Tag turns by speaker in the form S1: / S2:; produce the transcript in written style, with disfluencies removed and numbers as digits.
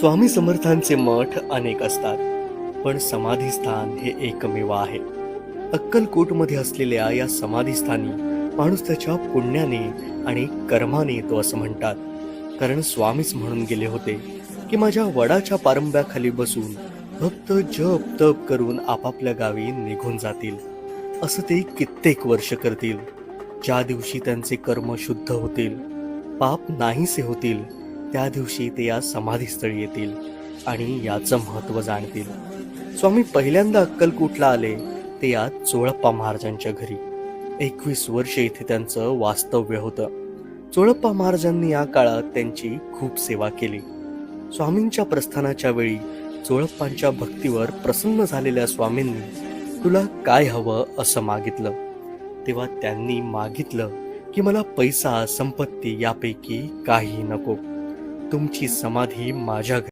S1: स्वामी समर्थांचे मठ अनेक असतात, पण समाधीस्थान हे एकमेव आहे. अक्कलकोटमध्ये असलेल्या या समाधीस्थानी माणूस त्याच्या पुण्याने आणि कर्माने येतो असं म्हणतात. कारण स्वामीच म्हणून गेले होते की माझ्या वडाच्या पारंब्याखाली बसून भक्त जप तप करून आपापल्या गावी निघून जातील. असं ते कित्येक वर्ष करतील. ज्या दिवशी त्यांचे कर्म शुद्ध होतील, पाप नाहीसे होतील, त्या दिवशी ते या समाधीस्थळी येतील आणि याचं महत्त्व जाणतील. स्वामी पहिल्यांदा अक्कलकोटला आले ते या चोळप्पा महाराजांच्या घरी. 21 वर्ष इथे त्यांचं वास्तव्य होतं. चोळप्पा महाराजांनी या काळात त्यांची खूप सेवा केली. स्वामींच्या प्रस्थानाच्या वेळी चोळप्पांच्या भक्तीवर प्रसन्न झालेल्या स्वामींनी तुला काय हवं असं मागितलं. तेव्हा त्यांनी मागितलं की मला पैसा संपत्ती यापैकी काही नको, तुमची समाधी माझ्या